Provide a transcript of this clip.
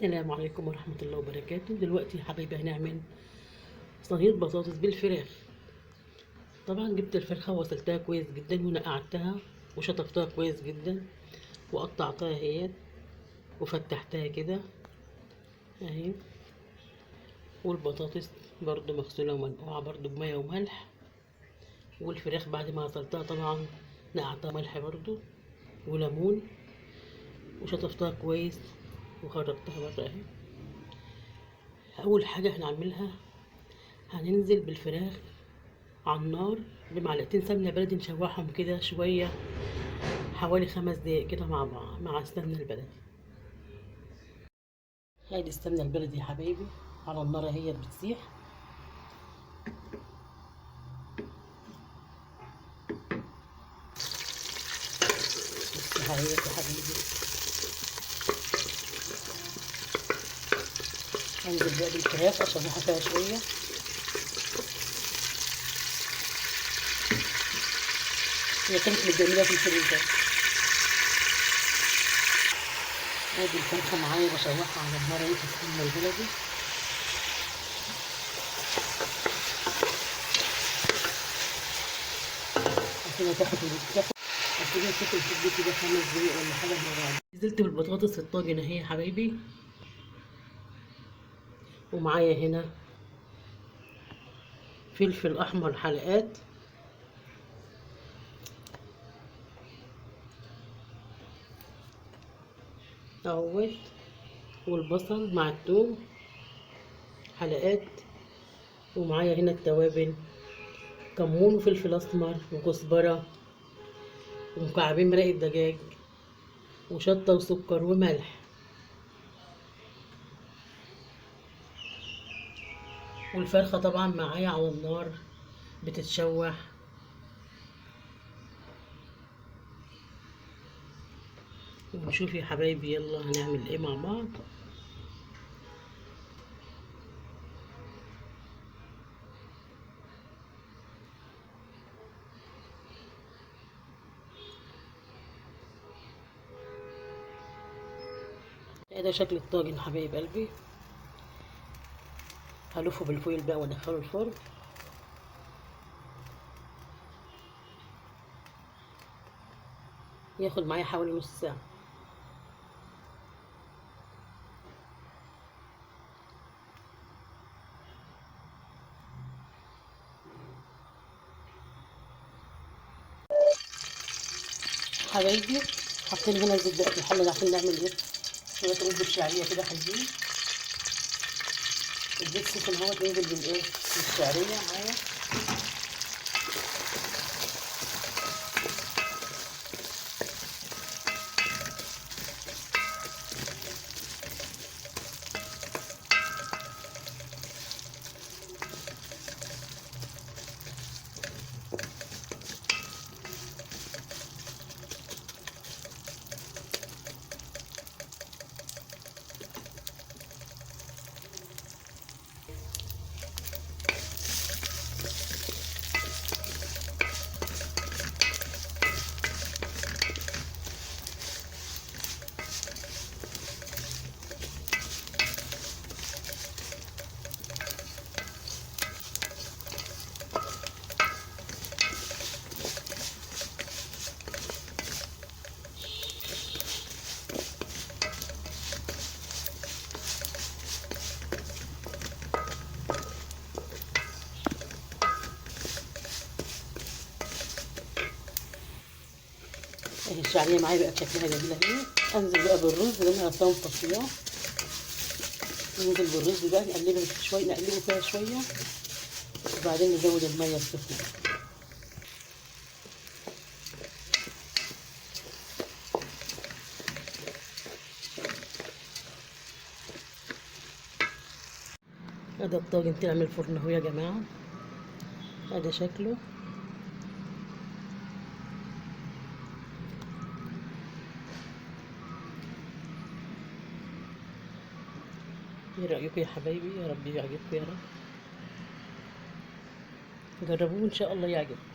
السلام عليكم ورحمة الله وبركاته. دلوقتي يا حبايبي هنعمل صينية بطاطس بالفراخ. طبعا جبت الفرخة وغسلتها كويس جدا ونقعتها وشطفتها كويس جدا وقطعتها اهي وفتحتها كده اهي. والبطاطس برضو مغسولة ومنقوعة برضو بمية وملح. والفراخ بعد ما غسلتها طبعا نقعتها ملح برضو وليمون وشطفتها كويس وخرجتها بره اهي. اول حاجة هنعملها هننزل بالفراخ على النار بمعلقتين سمنة بلدي نشوحهم كده شوية حوالي 5 دقايق كده مع بعض مع السمنة البلدي. هادي السمنة البلدي يا حبايبي على النار اهي بتسيح. بس اهي يا حبايبي هنزل بقى بالفراخ اشوحها فيها شوية. هي كانت متجمدة في الفريزر. ادي الفرخة معايا بشوحها على النار اهي في السمنة البلدي. هسيبها تاخد كده 5 دقايق ولا حاجة مع بعض. نزلت بالبطاطس في الطاجن اهي يا حبايبي، ومعايا هنا فلفل احمر حلقات اهوت، والبصل مع الثوم حلقات. ومعايا هنا التوابل كمون وفلفل اسمر وكزبره ومكعبين مرقه دجاج وشطه وسكر وملح. والفرخه طبعا معايا على النار بتتشوح. ونشوف يا حبايبي يلا هنعمل ايه مع بعض. ده شكل الطاجن حبايب قلبي. هلفه بالفويل بقى وادخله الفرن. ياخد معايا حوالي نص ساعه. حبايبي حاطين هنا زيت بقى في الحله عشان نعمل ايه شويه رز بالشعريه كده حلوين. الزيت سخن اهوت ننزل بالايه بالشعريه معايا. اهي الشعريه معايا بقى بشكلها جميله اهي. انزل بقى بالرز اللي انا غسلاه ومطفياه. ننزل بالرز بقى نقلبه شويه، نقلبه فيها شويه وبعدين نزود الميه السخنه. ادي الطاجن طلع من الفرن اهو يا جماعه. ادي شكله. ايه رايكم يا حبايبي؟ يا رب يعجبكم يا رب. جربوه ان شاء الله يعجبكم.